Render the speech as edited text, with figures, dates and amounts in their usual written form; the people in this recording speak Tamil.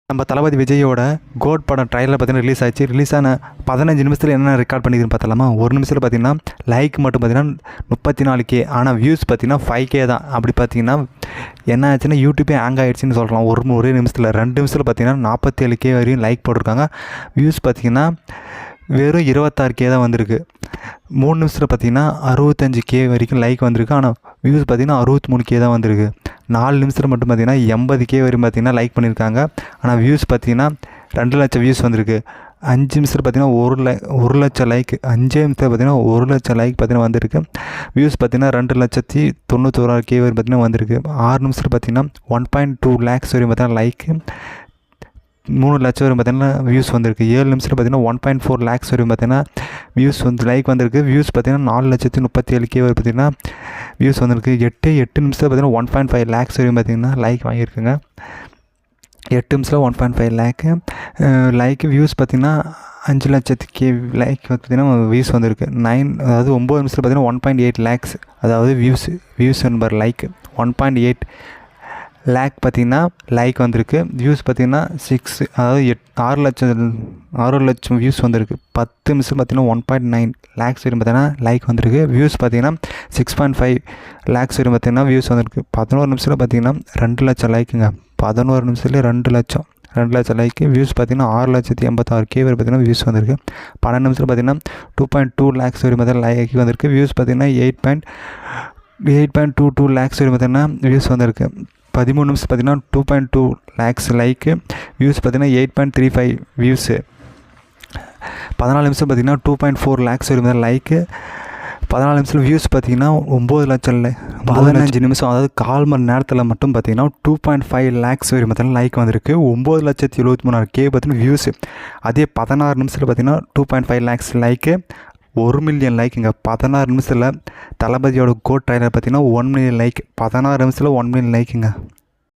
நம்ம தளபதி விஜயோட கோட் படம் ட்ரைலர் பார்த்தீங்கன்னா ரிலீஸ் ஆச்சு. ரிலீஸ் ஆன 15 நிமிஷத்தில் என்ன ரெக்கார்ட் பண்ணியிருக்குன்னு பார்த்தலாமா. ஒரு நிமிஷத்தில் பார்த்தீங்கன்னா லைக் மட்டும் பார்த்தீங்கன்னா 34K, ஆனால் வியூஸ் பார்த்தீங்கன்னா 5K தான். அப்படி பார்த்தீங்கன்னா என்ன ஆச்சுன்னா யூடியூப்பே ஹேங் ஆகிடுச்சின்னு சொல்லலாம். ஒரே நிமிஷத்தில் 2 நிமிஷத்தில் பார்த்தீங்கன்னா 47K வரையும் லைக் போட்டிருக்காங்க. வியூஸ் பார்த்தீங்கன்னா வெறும் 26K தான் வந்திருக்கு. 3 நிமிஷத்தில் பார்த்தீங்கன்னா 65K வரைக்கும் லைக் வந்திருக்கு, ஆனால் வியூஸ் பார்த்தீங்கன்னா 63K தான் வந்திருக்கு. 4 நிமிஷத்தில் மட்டும் பார்த்தீங்கன்னா 80K வரையும் பார்த்தீங்கன்னா லைக் பண்ணியிருக்காங்க, ஆனால் வியூஸ் பார்த்தீங்கன்னா 2 லட்சம் வியூஸ் வந்திருக்கு. 5 நிமிஷத்தில் பார்த்தீங்கன்னா 1 லட்சம் லைக், 5 நிமிஷத்தில் பார்த்தீங்கன்னா 1 லட்சம் லைக் பார்த்தீங்கன்னா வந்திருக்கு. வியூஸ் பார்த்தீங்கன்னா 2,91,000K வரையும் பார்த்தீங்கன்னா வந்திருக்கு. 6 நிமிஷத்தில் பார்த்தீங்கன்னா 1.2 lakhs வரையும் பார்த்தீங்கன்னா லைக்கு, 3 லட்சம் வரையும் பார்த்தீங்கன்னா வியூஸ் வந்திருக்கு. 7 நிமிஷத்தில் பார்த்தீங்கன்னா 1.4 lakhs வரையும் பார்த்தீங்கன்னா வியூஸ் லைக் வந்திருக்கு. வியூஸ் பார்த்தீங்கன்னா 4,37K வரை பார்த்தீங்கன்னா வியூஸ் வந்திருக்கு. 8 நிமிஷத்தில் பார்த்தீங்கன்னா 1.5 lakhs வரையும் பார்த்தீங்கன்னா லைக் வாங்கியிருக்குங்க. 8 நிமிஷத்தில் 1.5 lakh லைக். வியூஸ் பார்த்தீங்கன்னா 5 லட்சத்துக்கு லைக் பார்த்தீங்கன்னா வியூஸ் வந்திருக்கு. 9 நிமிஷத்தில் பார்த்தீங்கன்னா 1.8 lakhs, அதாவது வியூஸ் நம்பர் லைக் 1.8 lakh பார்த்தீங்கன்னா லைக் வந்திருக்கு. வியூஸ் பார்த்தீங்கன்னா 6 லட்சம் வியூஸ் வந்திருக்கு. 10 நிமிஷம் பார்த்தீங்கன்னா 1.9 lakhs வரையும் பார்த்தீங்கன்னா லைக் வந்திருக்கு. வியூஸ் பார்த்தீங்கன்னா 6.5 lakhs வரையும் பார்த்தீங்கன்னா வியூஸ் வந்திருக்கு. 11 நிமிஷத்தில் பார்த்தீங்கன்னா 2 லட்சம் லைக்குங்க. 11 நிமிஷத்துலேயே 2 லட்சம் லைக்கு. வியூஸ் பார்த்தீங்கன்னா 6,86K வரை பார்த்தீங்கன்னா வியூஸ் வந்திருக்கு. 12 நிமிஷத்தில் பார்த்தீங்கன்னா 2.2 lakhs வரையும் பார்த்தீங்கன்னா லைக் வந்திருக்கு. வியூஸ் பார்த்தீங்கன்னா 8.22 lakhs வரையும் பார்த்தீங்கன்னா வியூஸ் வந்திருக்கு. 13 நிமிஷம் பார்த்தீங்கன்னா 2.2 lakhs லைக்கு. வியூஸ் பார்த்தீங்கன்னா 8.35 வியூஸு. 14 நிமிஷம் பார்த்தீங்கன்னா 2.4 lakhs வரையும் லைக்கு. 14 நிமிஷத்தில் வியூஸ் பார்த்தீங்கன்னா 9 லட்சம் 15 நிமிஷம், அதாவது 1/4 மணி நேரத்தில் மட்டும் பார்த்தீங்கன்னா 2.5 lakhs வரையும் பார்த்தீங்கன்னா லைக் வந்திருக்கு. 9,73,000K பார்த்தீங்கன்னா வியூஸு. அதே 16 நிமிஷத்தில் பார்த்தீங்கன்னா 2.5 lakhs லைக்கு, 1 மில்லியன் லைக்குங்க. 16 நிமிஷத்தில் தளபதியோட கோட் ட்ரைலர் பார்த்தீங்கன்னா 1 மில்லியன் லைக். 16 நிமிஷத்தில் 1 மில்லியன் லைக்குங்க.